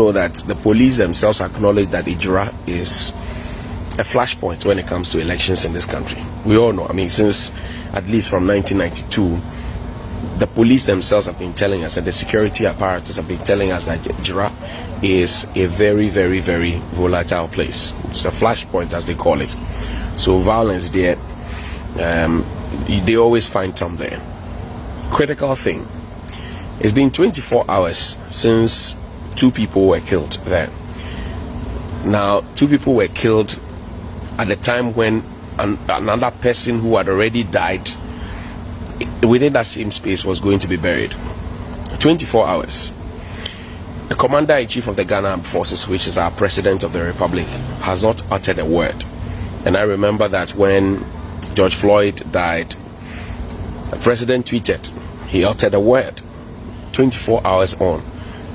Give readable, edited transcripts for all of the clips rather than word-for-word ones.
know that the police themselves acknowledge that Ijura is a flashpoint when it comes to elections in this country. We all know. I mean, since at least from 1992, the police themselves have been telling us, and the security apparatus have been telling us that Ijura is a very, very, very volatile place. It's a flashpoint, as they call it. So violence there, they always find some there. Critical thing. It's been 24 hours since 2 people were killed there. Now, 2 people were killed at the time when another person who had already died within that same space was going to be buried. 24 hours. The Commander-in-Chief of the Ghana Armed Forces, which is our President of the Republic, has not uttered a word. And I remember that when George Floyd died, the President tweeted, he uttered a word. 24 hours on,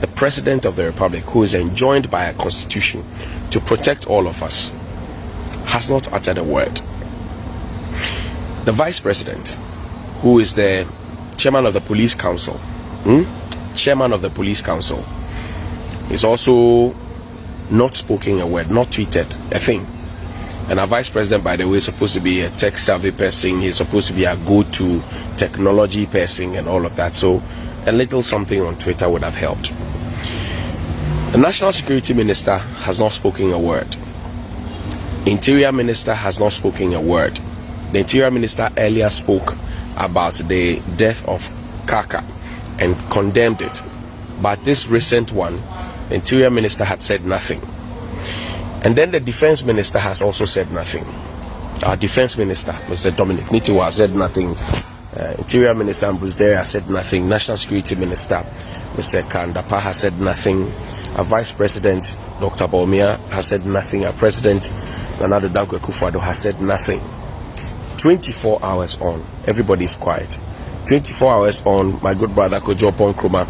the President of the Republic, who is enjoined by a constitution to protect all of us, has not uttered a word. The Vice President, who is the Chairman of the Police Council, Chairman of the Police Council, is also not spoken a word, not tweeted a thing. And our Vice President, by the way, is supposed to be a tech-savvy person. He's supposed to be a go-to technology person and all of that. So a little something on Twitter would have helped. The National Security Minister has not spoken a word. Interior Minister has not spoken a word. The Interior Minister earlier spoke about the death of Kaaka and condemned it. But this recent one, the Interior Minister had said nothing. And then the Defense Minister has also said nothing. Our Defense Minister, Mr. Dominic Nitiwa, has said nothing. Interior Minister Bruce Derry has said nothing. National Security Minister Mr. Kandapa has said nothing. Our Vice President Dr. Bawumia has said nothing. Our President Nana Addo has said nothing. 24 hours on, everybody is quiet. 24 hours on, my good brother Kojo Ponkroma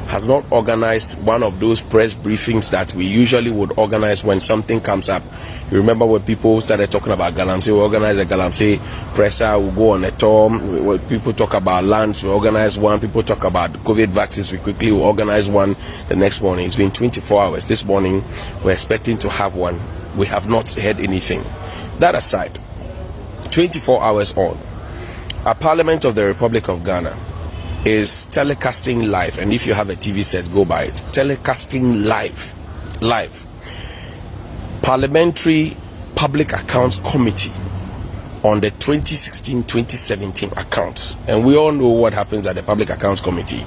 has not organized one of those press briefings that we usually would organize when something comes up. You remember when people started talking about Galamsey, we organize a Galamsey presser, we go on a tour. When people talk about lands, we organize one. People talk about COVID vaccines, we quickly organize one the next morning. It's been 24 hours. This morning, we're expecting to have one. We have not heard anything. That aside, 24 hours on, our Parliament of the Republic of Ghana is telecasting live, and if you have a TV set, go by it. Telecasting live. Parliamentary Public Accounts Committee on the 2016-2017 accounts, and we all know what happens at the Public Accounts Committee.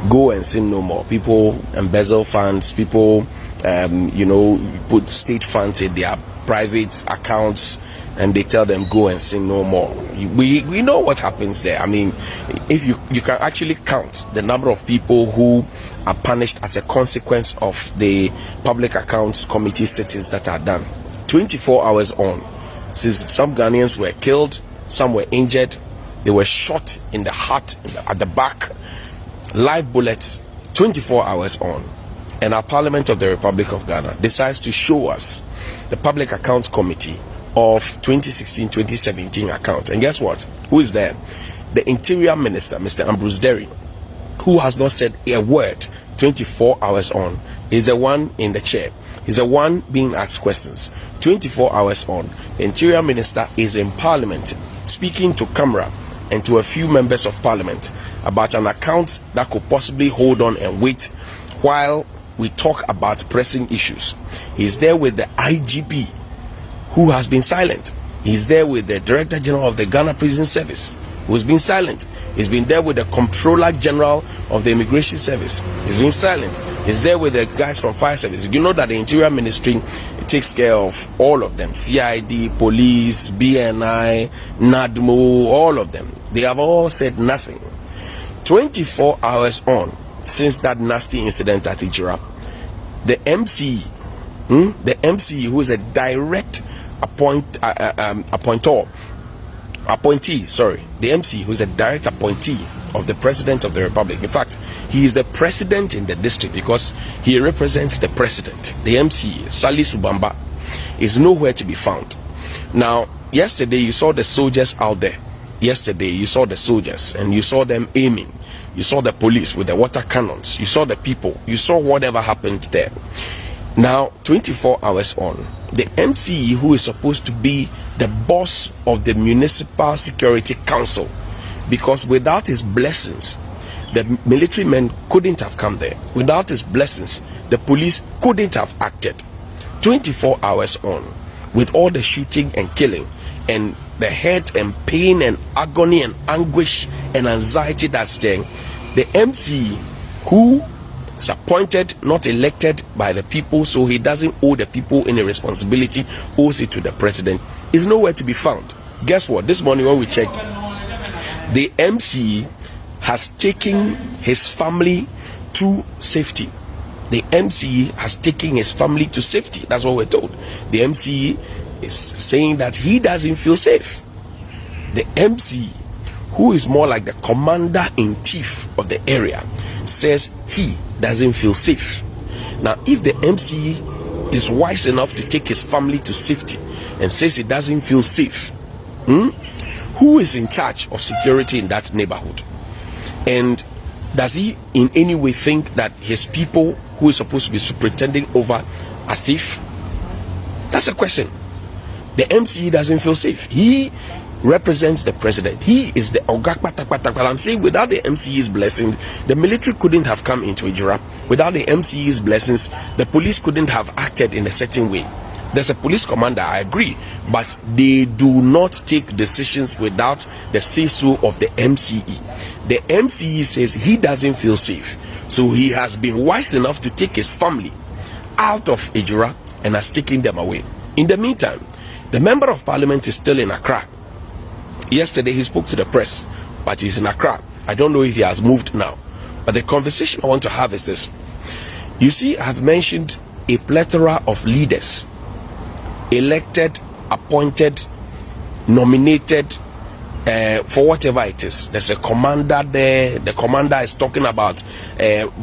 Go and sin no more. People embezzle funds. People, put state funds in their private accounts, and they tell them go and sing no more. We know what happens there. I mean, if you can actually count the number of people who are punished as a consequence of the Public Accounts Committee sittings that are done. 24 hours on, since some Ghanaians were killed, some were injured, they were shot in the heart, at the back, live bullets. 24 hours on, and our Parliament of the Republic of Ghana decides to show us the Public Accounts Committee of 2016-2017 account. And guess what? Who is there? The Interior Minister, Mr. Bruce Derry, who has not said a word. 24 hours on, is the one in the chair. He's the one being asked questions. 24 hours on, the Interior Minister is in Parliament speaking to camera and to a few members of Parliament about an account that could possibly hold on and wait while we talk about pressing issues. He's there with the IGP, who has been silent. He's there with the Director General of the Ghana Prison Service, who's been silent. He's been there with the Comptroller General of the Immigration Service. He's been silent. He's there with the guys from Fire Service. You know that the Interior Ministry takes care of all of them. CID, Police, BNI, NADMO, all of them. They have all said nothing. 24 hours on, since that nasty incident at Ijura, the MC, who is a direct appointee, the MC, who is a direct appointee of the President of the Republic. In fact, he is the president in the district because he represents the president. The MC, Salisu Bamba, is nowhere to be found. Now, yesterday you saw the soldiers out there. Yesterday you saw the soldiers and you saw them aiming. you saw the police with the water cannons, you saw the people, you saw whatever happened there. Now, 24 hours on, the MCE, who is supposed to be the boss of the Municipal Security Council, because without his blessings, the military men couldn't have come there. Without his blessings, the police couldn't have acted. 24 hours on, with all the shooting and killing, and the hurt and pain and agony and anguish and anxiety that's there, the MCE, who is appointed, not elected by the people, so he doesn't owe the people any responsibility, owes it to the president, is nowhere to be found. Guess what? This morning when we checked, the MCE has taken his family to safety. The MCE has taken his family to safety. That's what we're told. The MCE is saying that he doesn't feel safe. The MCE, who is more like the commander-in-chief of the area, says he doesn't feel safe. Now, if the MCE is wise enough to take his family to safety and says he doesn't feel safe, who is in charge of security in that neighborhood? And does he in any way think that his people, who is supposed to be superintending over, are safe? That's a question. The MCE doesn't feel safe. He represents the president. He is the Ogakpatakpatak. I'm saying without the MCE's blessing, the military couldn't have come into Ijura. Without the MCE's blessings, the police couldn't have acted in a certain way. There's a police commander, I agree, but they do not take decisions without the say-so of the MCE. The MCE says he doesn't feel safe, so he has been wise enough to take his family out of Ijura and has taken them away. In the meantime, the member of parliament is still in Accra. Yesterday he spoke to the press, but he's in Accra. I don't know if he has moved now, but the conversation I want to have is this. You see, I've mentioned a plethora of leaders, elected, appointed, nominated, for whatever it is. There's a commander there. The commander is talking about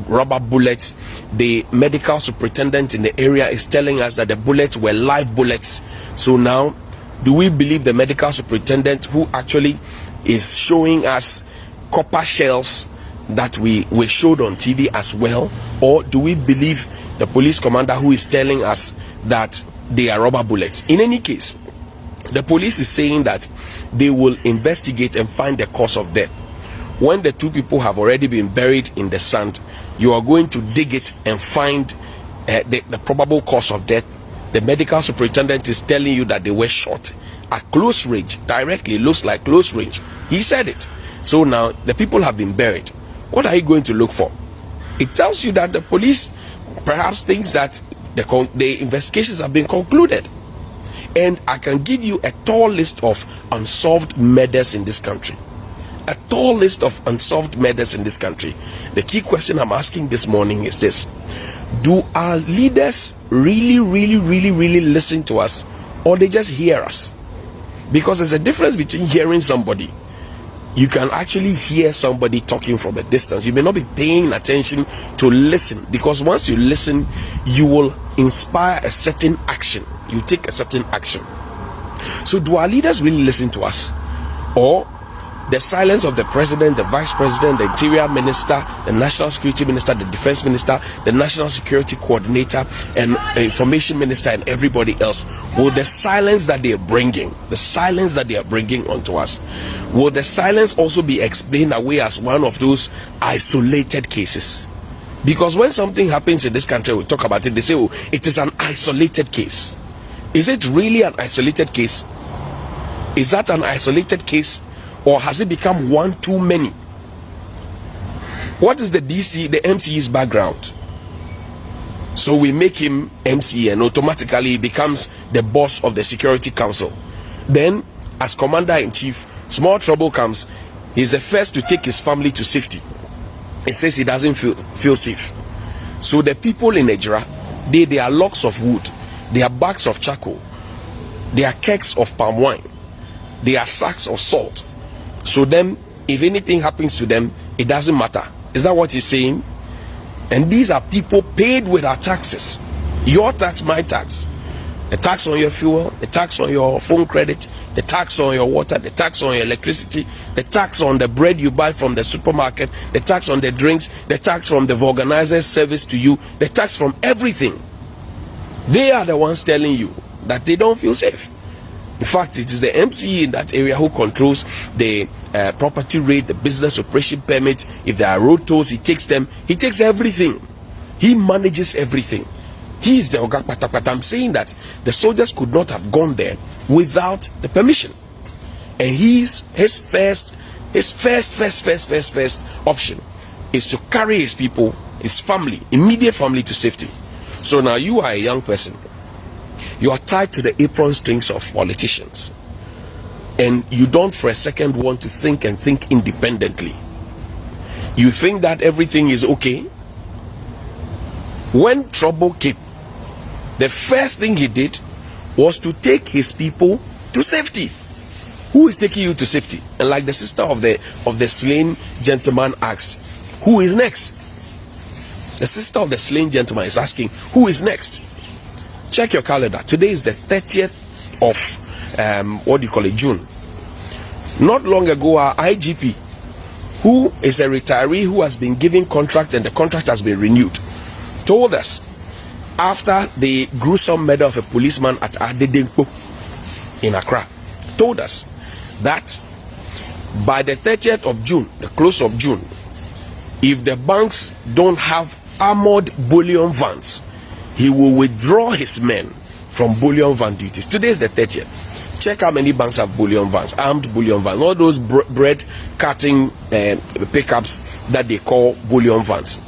rubber bullets. The medical superintendent in the area is telling us that the bullets were live bullets. So now, do we believe the medical superintendent, who actually is showing us copper shells that we showed on TV as well? Or do we believe the police commander, who is telling us that they are rubber bullets? In any case, the police is saying that they will investigate and find the cause of death. When the two people have already been buried in the sand, you are going to dig it and find the probable cause of death. The medical superintendent is telling you that they were shot at close range, directly, looks like close range. He said it. So now the people have been buried. What are you going to look for? It tells you that the police perhaps thinks that the investigations have been concluded. And I can give you a tall list of unsolved murders in this country. A tall list of unsolved murders in this country. The key question I'm asking this morning is this: do our leaders really listen to us, or they just hear us? Because there's a difference between hearing somebody. You can actually hear somebody talking from a distance. You may not be paying attention to listen, because once you listen, you will inspire a certain action. You take a certain action. So do our leaders really listen to us? Or the silence of the president, the vice president, the interior minister, the national security minister, the defense minister, the national security coordinator, and information minister, and everybody else, will the silence that they are bringing, onto us, will the silence also be explained away as one of those isolated cases? Because when something happens in this country, we talk about it, they say, oh, it is an isolated case. Is it really an isolated case? Is that an isolated case? Or has it become one too many? What is the MCE's background? So we make him MCE and automatically he becomes the boss of the Security Council. Then, as commander-in-chief, small trouble comes, he's the first to take his family to safety. He says he doesn't feel safe. So the people in Ijura, they are logs of wood, they are bags of charcoal, they are kegs of palm wine, they are sacks of salt. So then, if anything happens to them, it doesn't matter. Is that what he's saying? And these are people paid with our taxes. Your tax, my tax. The tax on your fuel, the tax on your phone credit, the tax on your water, the tax on your electricity, the tax on the bread you buy from the supermarket, the tax on the drinks, the tax from the organizer's service to you, the tax from everything. They are the ones telling you that they don't feel safe. In fact, it is the MCE in that area who controls the property rate, the business operation permit. If there are road tolls, he takes them. He takes everything. He manages everything. He is the Oga Pata. But I'm saying that the soldiers could not have gone there without the permission. And his first option is to carry his people, his family, immediate family to safety. So now you are a young person. You are tied to the apron strings of politicians. And you don't for a second want to think and think independently. You think that everything is okay. When trouble came, the first thing he did was to take his people to safety. Who is taking you to safety? And like the sister of the slain gentleman asked, who is next? The sister of the slain gentleman is asking, who is next? Check your calendar. Today is the 30th of June. Not long ago, our IGP, who is a retiree who has been given contract and the contract has been renewed, told us after the gruesome murder of a policeman at Adedenko in Accra, told us that by the 30th of June, the close of June, if the banks don't have armored bullion vans, he will withdraw his men from bullion van duties. Today is the 30th. Check how many banks have bullion vans, armed bullion vans, all those bread cutting pickups that they call bullion vans.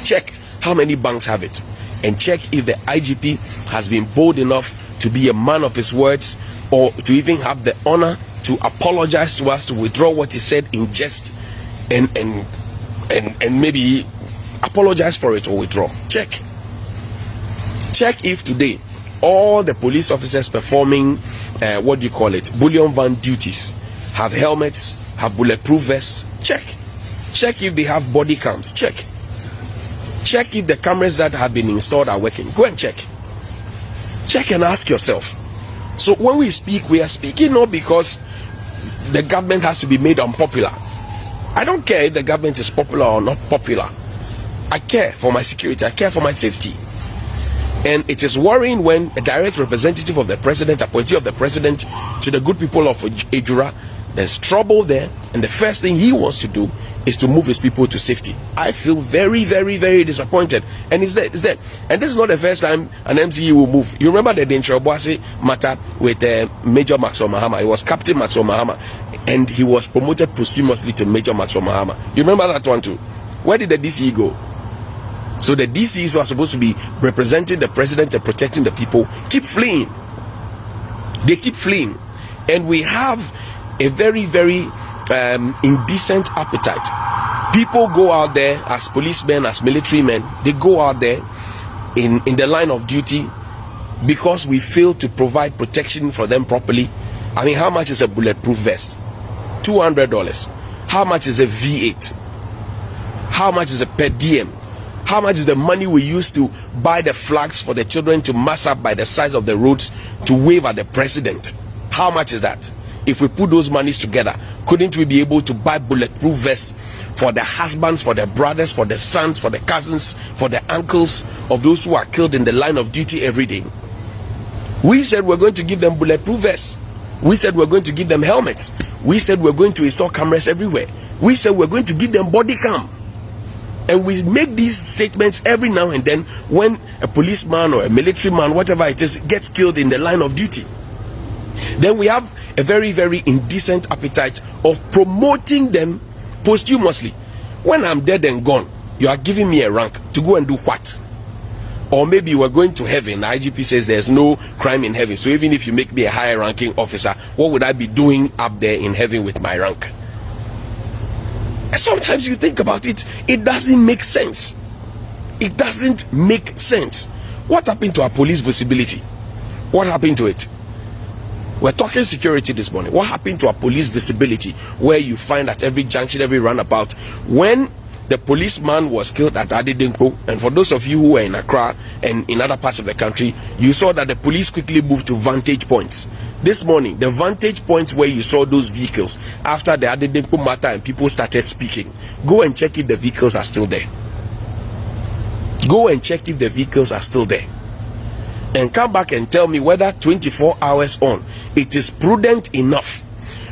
Check how many banks have it, and check if the IGP has been bold enough to be a man of his words, or to even have the honor to apologize to us, to withdraw what he said in jest, and maybe apologize for it or withdraw. Check if today all the police officers performing bullion van duties have helmets, have bulletproof vests. Check if they have body cams. Check if the cameras that have been installed are working. Go and check and ask yourself. So when we speak, we are speaking not because the government has to be made unpopular. I don't care if the government is popular or not popular. I care for my security. I care for my safety. And it is worrying when a direct representative of the president, appointee of the president to the good people of Ejura, there's trouble there, and the first thing he wants to do is to move his people to safety. I feel very, very, very disappointed. And it's there. And this is not the first time an MCE will move. You remember the Dentra Boase matter with Major Maxwell Mahama. It was Captain Maxwell Mahama, and he was promoted posthumously to Major Maxwell Mahama. You remember that one too? Where did the DCE go? So the DCEs who are supposed to be representing the president and protecting the people keep fleeing. They keep fleeing. And we have a very, very indecent appetite. People go out there as policemen, as military men. They go out there in the line of duty because we fail to provide protection for them properly. I mean, how much is a bulletproof vest? $200. How much is a V8? How much is a per diem? How much is the money we use to buy the flags for the children to mass up by the sides of the roads to wave at the president? How much is that? If we put those monies together, couldn't we be able to buy bulletproof vests for the husbands, for the brothers, for the sons, for the cousins, for the uncles of those who are killed in the line of duty every day? We said we're going to give them bulletproof vests. We said we're going to give them helmets. We said we're going to install cameras everywhere. We said we're going to give them body cam. And we make these statements every now and then when a policeman or a military man, whatever it is, gets killed in the line of duty. Then we have a very, very indecent appetite of promoting them posthumously. When I'm dead and gone, you are giving me a rank to go and do what? Or maybe you are going to heaven. The IGP says there's no crime in heaven. So even if you make me a higher ranking officer, what would I be doing up there in heaven with my rank? And sometimes you think about it, it doesn't make sense. It doesn't make sense. What happened to our police visibility? What happened to it? We're talking security this morning. What happened to our police visibility, where you find at every junction, every roundabout, when the policeman was killed at Adedinko, and for those of you who were in Accra and in other parts of the country, you saw that the police quickly moved to vantage points. This morning, the vantage points where you saw those vehicles after the Adedinko matter and people started speaking, go and check if the vehicles are still there. Go and check if the vehicles are still there. And come back and tell me whether 24 hours on, it is prudent enough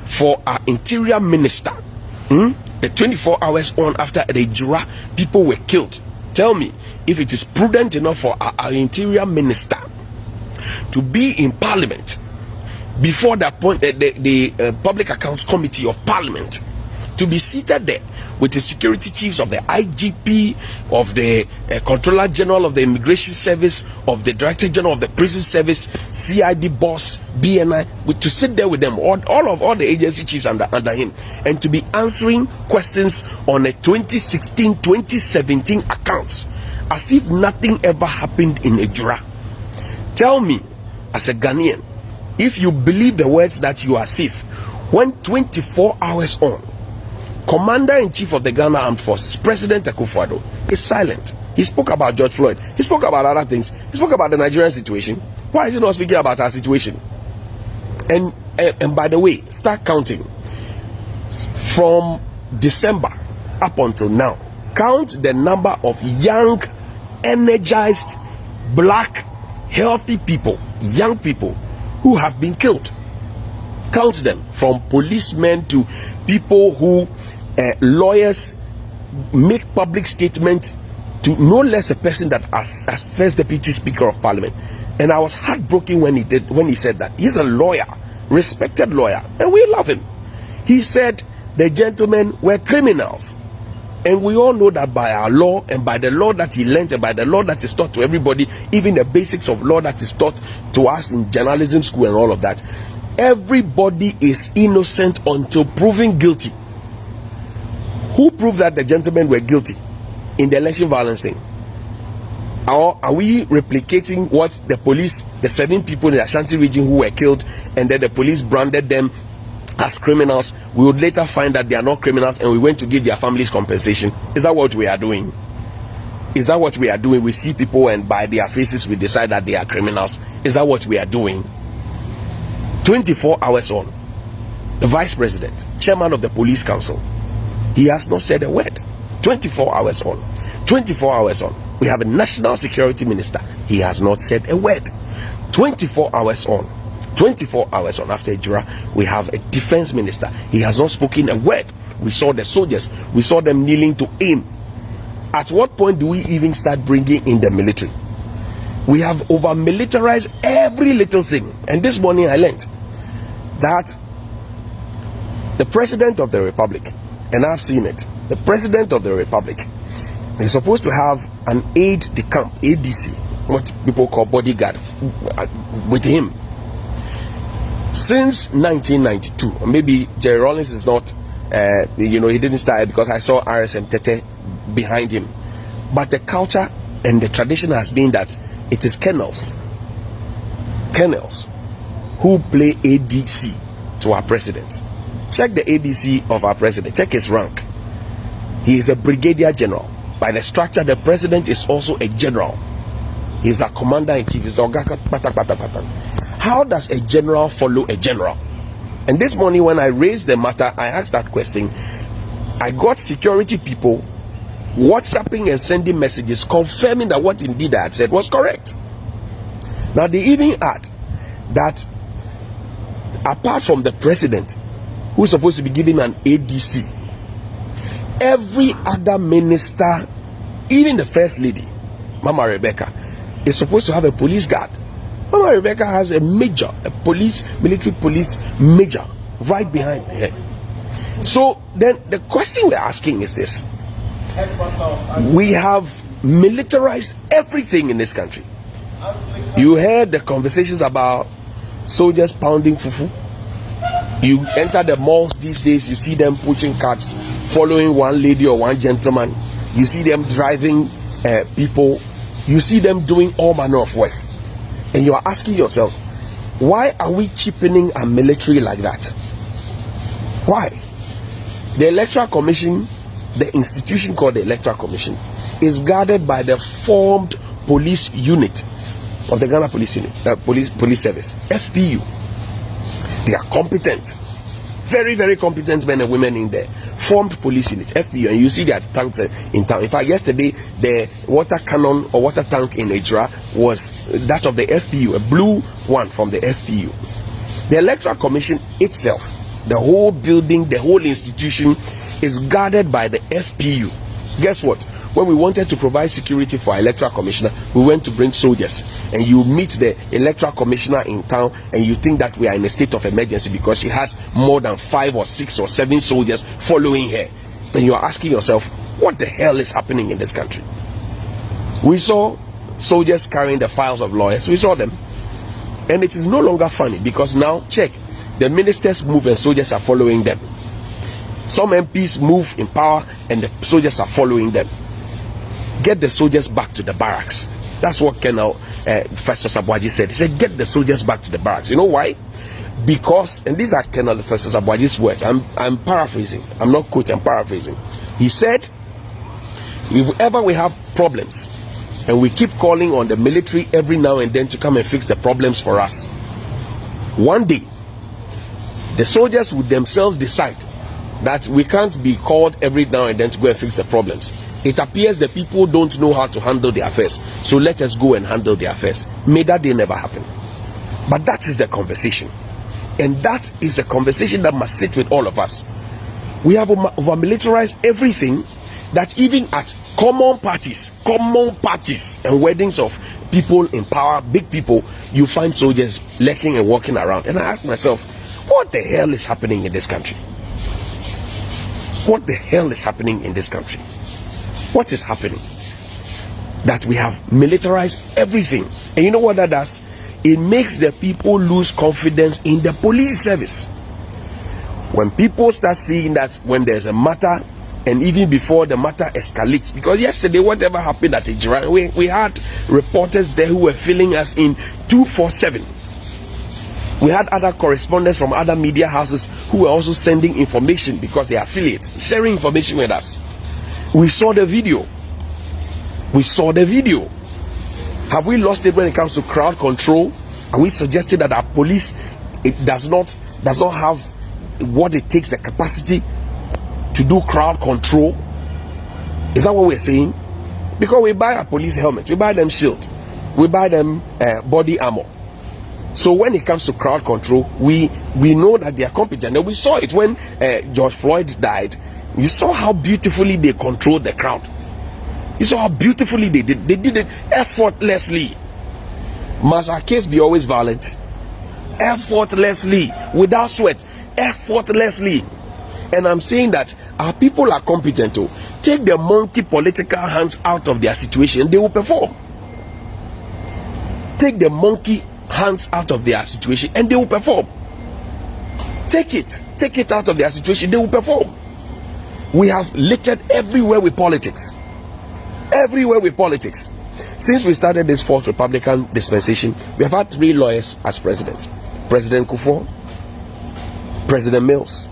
for our interior minister, the 24 hours on after the Jura people were killed. Tell me if it is prudent enough for our interior minister to be in parliament before the Public Accounts Committee of Parliament, to be seated there with the security chiefs of the IGP, of the Controller General of the Immigration Service, of the Director General of the Prison Service, CID boss, BNI, to sit there with them, all the agency chiefs under him, and to be answering questions on a 2016-2017 accounts, as if nothing ever happened in Ejura. Tell me, as a Ghanaian, if you believe the words that you are safe, when 24 hours on, Commander-in-Chief of the Ghana Armed Forces, President Akufo-Addo, is silent. He spoke about George Floyd. He spoke about other things. He spoke about the Nigerian situation. Why is he not speaking about our situation? And by the way, start counting. From December up until now, count the number of young, energized, black, healthy people, young people who have been killed. Count them, from policemen to people who lawyers make public statements, to no less a person that as first deputy speaker of parliament. And I was heartbroken when he said that. He's a lawyer, respected lawyer, and we love him. He said the gentlemen were criminals, and we all know that by our law and by the law that he learned and by the law that is taught to everybody, even the basics of law that is taught to us in journalism school and all of that, everybody is innocent until proven guilty. Who proved that the gentlemen were guilty in the election violence thing? Or are we replicating what the police, the 7 people in the Ashanti region who were killed, and then the police branded them as criminals? We would later find that they are not criminals, and we went to give their families compensation. Is that what we are doing? Is that what we are doing? We see people, and by their faces we decide that they are criminals. Is that what we are doing? 24 hours on, the Vice President, Chairman of the Police Council, he has not said a word. 24 hours on, 24 hours on. We have a National Security Minister, he has not said a word. 24 hours on, 24 hours on, after Ejura, we have a Defense Minister, he has not spoken a word. We saw the soldiers, we saw them kneeling to aim. At what point do we even start bringing in the military? We have over militarized every little thing. And this morning I learned that the President of the Republic, and I've seen it, the President of the Republic is supposed to have an aide-de-camp, ADC, what people call bodyguard, with him since 1992. Maybe Jerry Rawlings is not, he didn't start it because I saw RSM Tete behind him. But the culture and the tradition has been that it is colonels who play ADC to our president. Check the ADC of our president, check his rank. He is a brigadier general. By the structure, the president is also a general. He is a commander-in-chief. He's the Ogaka. How does a general follow a general? And this morning when I raised the matter, I asked that question. I got security people WhatsApping and sending messages confirming that what indeed I had said was correct. Now they even add that apart from the president, who's supposed to be giving an ADC, every other minister, even the first lady, Mama Rebecca, is supposed to have a police guard. Mama Rebecca has a major, military police major right behind her. So then the question we're asking is this: we have militarized everything in this country. You heard the conversations about soldiers pounding fufu. You enter the malls these days, you see them pushing carts, following one lady or one gentleman. You see them driving people. You see them doing all manner of work. And you are asking yourselves, why are we cheapening our military like that? Why? The Electoral Commission the institution called the Electoral Commission is guarded by the formed police unit of the Ghana Police Unit, Police Service, FPU. They are competent, very, very competent men and women in there. Formed police unit, FPU, and you see their tanks in town. In fact, yesterday the water cannon or water tank in Ejura was that of the FPU, a blue one from the FPU. The Electoral Commission itself, the whole building, the whole institution is guarded by the FPU. Guess what? When we wanted to provide security for our electoral commissioner, we went to bring soldiers. And you meet the electoral commissioner in town and you think that we are in a state of emergency because she has more than 5 or 6 or 7 soldiers following her. Then you are asking yourself, what the hell is happening in this country? We saw soldiers carrying the files of lawyers. We saw them. And it is no longer funny because now, check, the ministers move and soldiers are following them. Some MPs move in power and the soldiers are following them. Get the soldiers back to the barracks. That's what Colonel Festus Abuaji said. He said, get the soldiers back to the barracks. You know why? Because, and these are Colonel Festus Abuaji's words. I'm paraphrasing. I'm not quoting, I'm paraphrasing. He said, if ever we have problems and we keep calling on the military every now and then to come and fix the problems for us, one day the soldiers would themselves decide that we can't be called every now and then to go and fix the problems. It appears the people don't know how to handle their affairs, so let us go and handle their affairs. May that day never happen. But that is the conversation, and that is a conversation that must sit with all of us. We have over-militarized everything, that even at common parties and weddings of people in power, big people, you find soldiers lurking and walking around. And I ask myself, what the hell is happening in this country? What the hell is happening in this country? What is happening? That we have militarized everything. And you know what that does? It makes the people lose confidence in the police service. When people start seeing that when there's a matter, and even before the matter escalates, because yesterday whatever happened at Ejura, we had reporters there who were filling us in 247. We had other correspondents from other media houses who were also sending information because they are affiliates, sharing information with us. We saw the video. Have we lost it when it comes to crowd control? Are we suggesting that our police does not have what it takes, the capacity to do crowd control? Is that what we're saying? Because we buy our police helmets, we buy them shield, we buy them body armor. So when it comes to crowd control, we know that they are competent. And we saw it when George Floyd died. You saw how beautifully they controlled the crowd. You saw how beautifully they did. They did it effortlessly. Must our case be always violent? Effortlessly, without sweat, effortlessly. And I'm saying that our people are competent to take the monkey political hands out of their situation, they will perform. Take the monkey hands out of their situation and they will perform. Take it out of their situation, they will perform. We have littered everywhere with politics. Everywhere with politics. Since we started this fourth Republican dispensation, we have had 3 lawyers as presidents. President Kufuor, President Mills,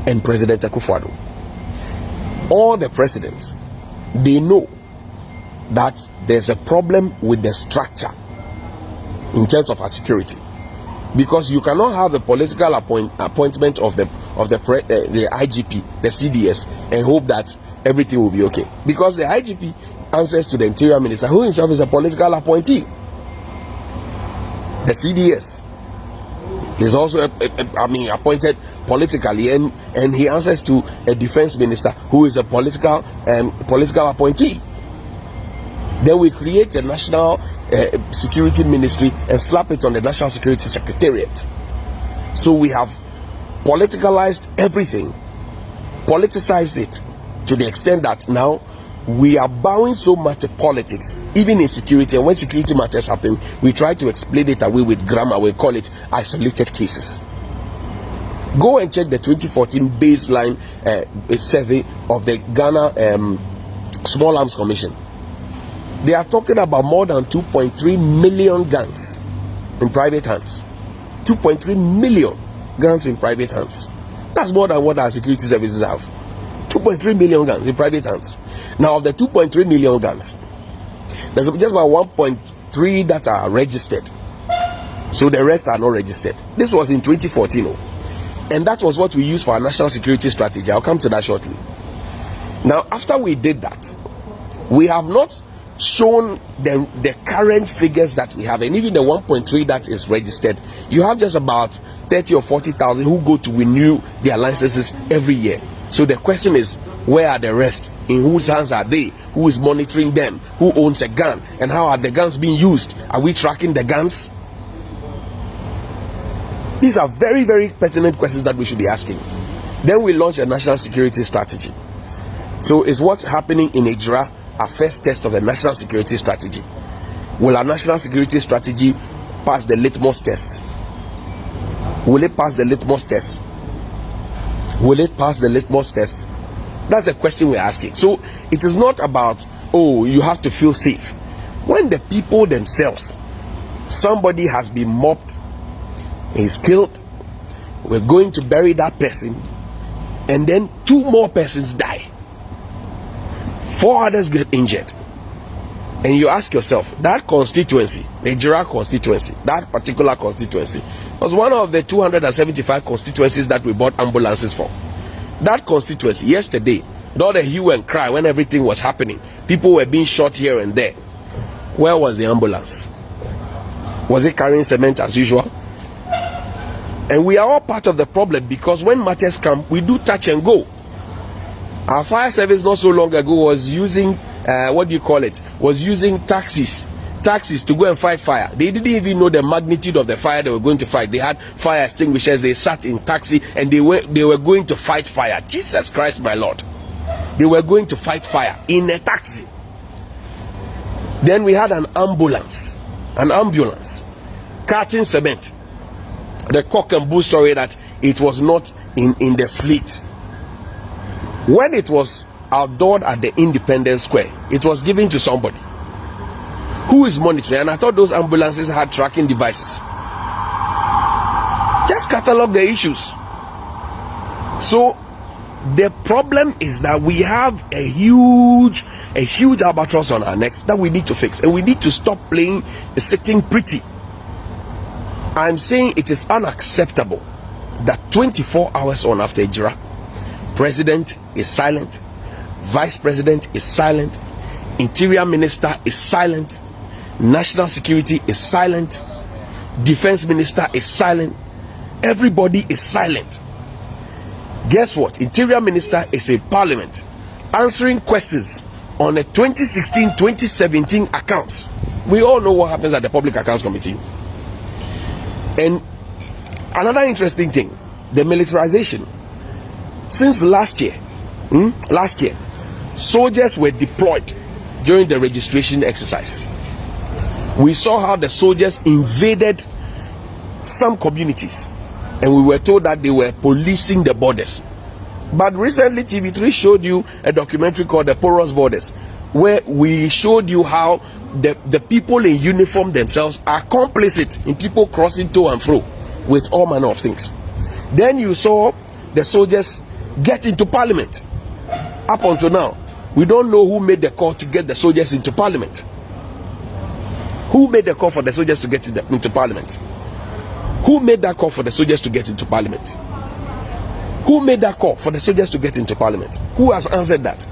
and President Akufo-Addo. All the presidents, they know that there's a problem with the structure in terms of our security, because you cannot have a political appointment of the IGP, the CDS, and hope that everything will be okay, because the IGP answers to the Interior Minister, who himself is a political appointee. The CDS is also appointed politically, and he answers to a Defense Minister who is a political appointee. Then we create a National Security Ministry and slap it on the National Security Secretariat. So we have politicalized everything, politicized it to the extent that now we are bowing so much to politics, even in security. And when security matters happen, we try to explain it away with grammar. We call it isolated cases. Go and check the 2014 baseline survey of the Ghana Small Arms Commission. They are talking about more than 2.3 million guns in private hands. 2.3 million guns in private hands. That's more than what our security services have. 2.3 million guns in private hands. Now, of the 2.3 million guns, there's just about 1.3 that are registered. So the rest are not registered. This was in 2014. And that was what we used for our national security strategy. I'll come to that shortly. Now, after we did that, we have not shown the current figures that we have, and even the 1.3 that is registered. You have just about 30 or 40,000 who go to renew their licenses every year. So the question is, where are the rest? In whose hands are they? Who is monitoring them? Who owns a gun? And how are the guns being used? Are we tracking the guns? These are very, very pertinent questions that we should be asking. Then we launch a national security strategy. So is what's happening in Ejura our first test of a national security strategy? Will our national security strategy pass the litmus test? Will it pass the litmus test? Will it pass the litmus test? That's the question we're asking. So it is not about, oh, you have to feel safe. When the people themselves, somebody has been mobbed, he's killed, we're going to bury that person, and then 2 more persons die, 4 others get injured, and you ask yourself, that constituency, the Ejura constituency, that particular constituency was one of the 275 constituencies that we bought ambulances for. That constituency, yesterday, with all the hue and cry when everything was happening, people were being shot here and there. Where was the ambulance? Was it carrying cement as usual? And we are all part of the problem, because when matters come, we do touch and go. Our fire service not so long ago was using was using taxis to go and fight fire. They didn't even know the magnitude of the fire they were going to fight. They had fire extinguishers, they sat in taxi, and they were going to fight fire. Jesus Christ, my Lord. They were going to fight fire in a taxi. Then we had an ambulance carting cement. The cock and bull story that it was not in the fleet. When it was outdoored at the Independence Square, it was given to somebody who is monitoring. And I thought those ambulances had tracking devices. Just catalog the issues. So the problem is that we have a huge albatross on our necks that we need to fix, and we need to stop playing sitting pretty. I'm saying it is unacceptable that 24 hours on after Ejura, President is silent, Vice President is silent, Interior Minister is silent, National Security is silent, Defense Minister is silent, everybody is silent. Guess what? Interior Minister is in Parliament answering questions on the 2016-2017 accounts. We all know what happens at the Public Accounts Committee. And another interesting thing, the militarization. Since last year, soldiers were deployed during the registration exercise. We saw how the soldiers invaded some communities, and we were told that they were policing the borders. But recently TV3 showed you a documentary called The Porous Borders, where we showed you how the people in uniform themselves are complicit in people crossing to and fro with all manner of things. Then you saw the soldiers get into Parliament. Up until now, we don't know who made the call to get the soldiers into Parliament. Who made the call for the soldiers to get into Parliament? Who made that call for the soldiers to get into Parliament? Who made that call for the soldiers to get into Parliament? Who has answered that?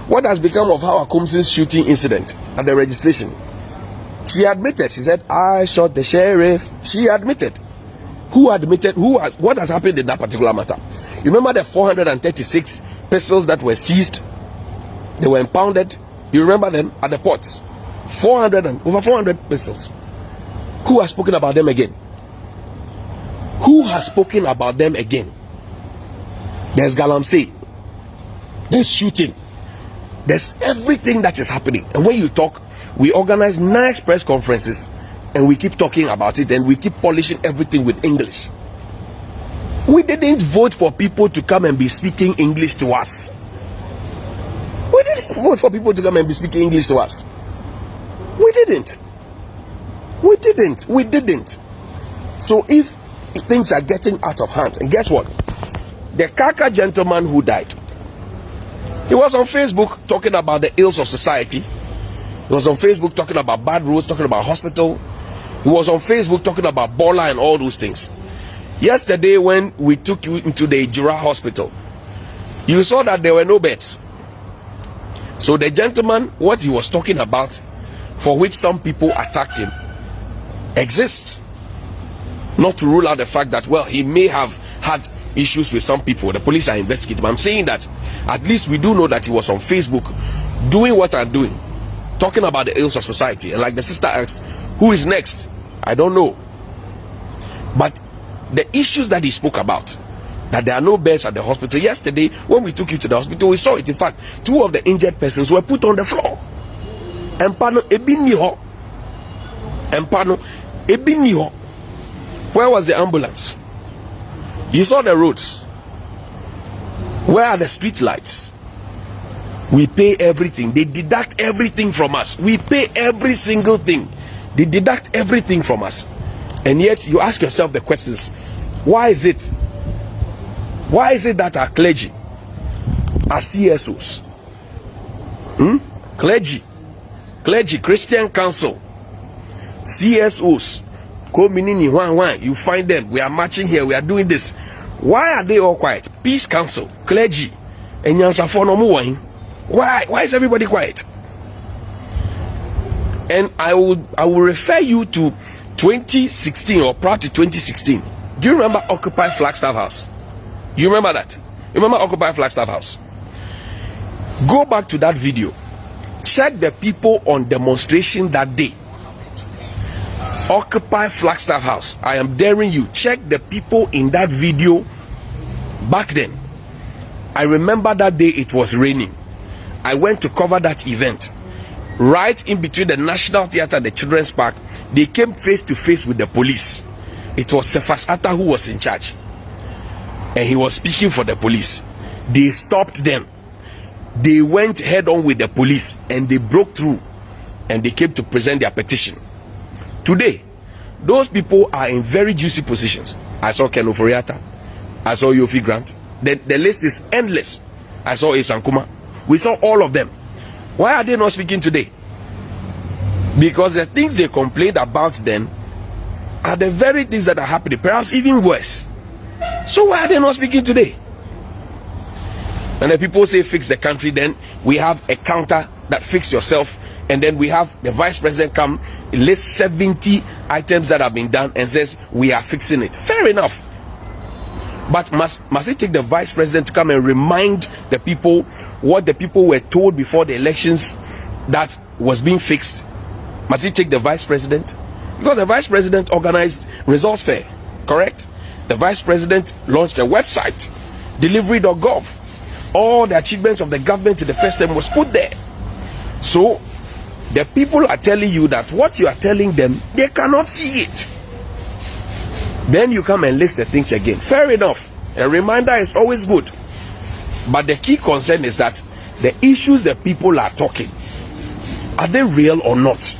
What has become of Howard Combs's shooting incident at the registration? She admitted. She said, I shot the sheriff. She admitted. Who admitted? What has happened in that particular matter? You remember the 436 pistols that were seized? They were impounded. You remember them at the ports? Over 400 pistols. Who has spoken about them again? Who has spoken about them again? There's Galamsey. There's shooting. There's everything that is happening. And when you talk, we organize nice press conferences, and we keep talking about it, and we keep polishing everything with English. We didn't vote for people to come and be speaking English to us. We didn't vote for people to come and be speaking English to us. We didn't. So if things are getting out of hand, and guess what? The Kaaka gentleman who died, He was on Facebook talking about the ills of society. He was on Facebook talking about bad roads, talking about hospital. He was on Facebook talking about Bola and all those things. Yesterday, when we took you into the Ijura hospital, you saw that there were no beds. So the gentleman, what he was talking about, for which some people attacked him, exists. Not to rule out the fact that, well, he may have had issues with some people. The police are investigating. But I'm saying that at least we do know that he was on Facebook doing what I'm doing, talking about the ills of society. And like the sister asked, who is next? I don't know. But the issues that he spoke about, that there are no beds at the hospital. Yesterday, when we took you to the hospital, we saw it. In fact, 2 of the injured persons were put on the floor. Empano ebiniho. Empano ebiniho. Where was the ambulance? You saw the roads. Where are the street lights? We pay everything. They deduct everything from us. We pay every single thing. They deduct everything from us. And yet you ask yourself the questions. Why is it? Why is it that our clergy, our CSOs, clergy, Christian Council, CSOs, you find them, we are marching here, we are doing this. Why are they all quiet? Peace Council, clergy, and why is everybody quiet? And I will refer you to 2016 or prior to 2016. Do you remember Occupy Flagstaff House? You remember that? You remember Occupy Flagstaff House? Go back to that video. Check the people on demonstration that day. Occupy Flagstaff House. I am daring you. Check the people in that video back then. I remember that day it was raining. I went to cover that event. Right in between the National Theatre and the Children's Park, they came face to face with the police. It was Cephas Atta who was in charge. And he was speaking for the police. They stopped them. They went head on with the police and they broke through and they came to present their petition. Today, those people are in very juicy positions. I saw Ken Oforiatta. I saw Yofi Grant. The list is endless. I saw Isan Kuma. We saw all of them. Why are they not speaking today? Because the things they complained about then are the very things that are happening, perhaps even worse. So why are they not speaking today? And the people say fix the country, then we have a counter that fix yourself, and then we have the vice president come, list 70 items that have been done and says we are fixing it. Fair enough. But must it take the vice president to come and remind the people what the people were told before the elections that was being fixed? Must it take the vice president? Because the vice president organized results fair, correct? The vice president launched a website, delivery.gov. All the achievements of the government in the first term was put there. So the people are telling you that what you are telling them, they cannot see it. Then you come and list the things again. Fair enough. A reminder is always good. But the key concern is that the issues that people are talking, are they real or not?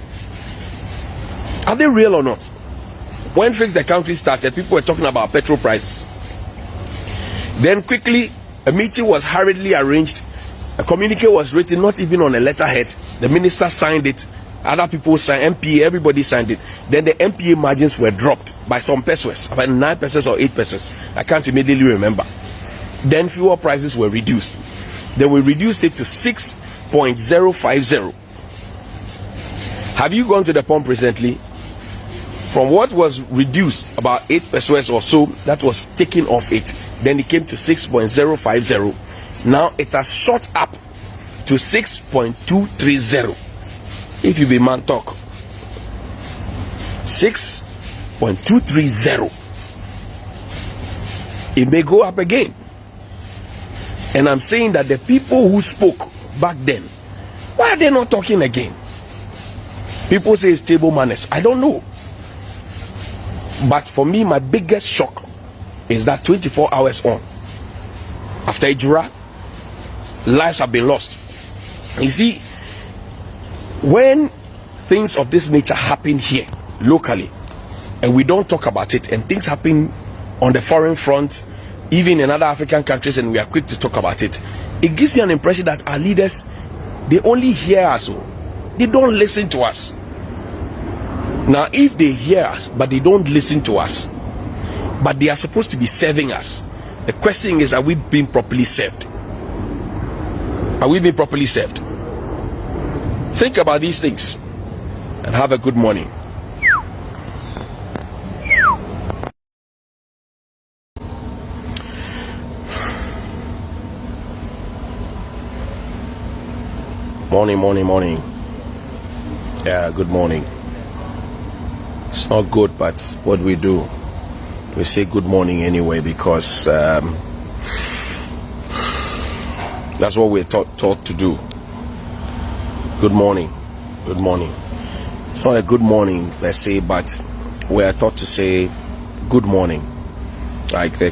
Are they real or not? When Fix the Country started, people were talking about petrol prices. Then quickly, a meeting was hurriedly arranged. A communique was written, not even on a letterhead. The minister signed it. Other people signed, MPA, everybody signed it. Then the MPA margins were dropped by some pesos, about 9 pesos or 8 pesos. I can't immediately remember. Then fuel prices were reduced. Then we reduced it to 6.050. Have you gone to the pump recently? From what was reduced, about 8 pesos or so, that was taken off it. Then it came to 6.050. Now it has shot up to 6.230. If you be man talk. 6.230. It may go up again. And I'm saying that the people who spoke back then, why are they not talking again? People say it's table manners. I don't know. But for me, my biggest shock is that 24 hours on, after Ijura, lives have been lost. You see, when things of this nature happen here, locally, and we don't talk about it, and things happen on the foreign front, even in other African countries, and we are quick to talk about it, it gives you an impression that our leaders, they only hear us, they don't listen to us. Now, if they hear us, but they don't listen to us, but they are supposed to be serving us, the question is, are we being properly served? Are we being properly served? Think about these things and have a good morning. Morning. Yeah, good morning. It's not good, but what we do, we say good morning anyway, because that's what we're taught to do. Good morning. It's not a good morning, let's say, but we are taught to say good morning. Like the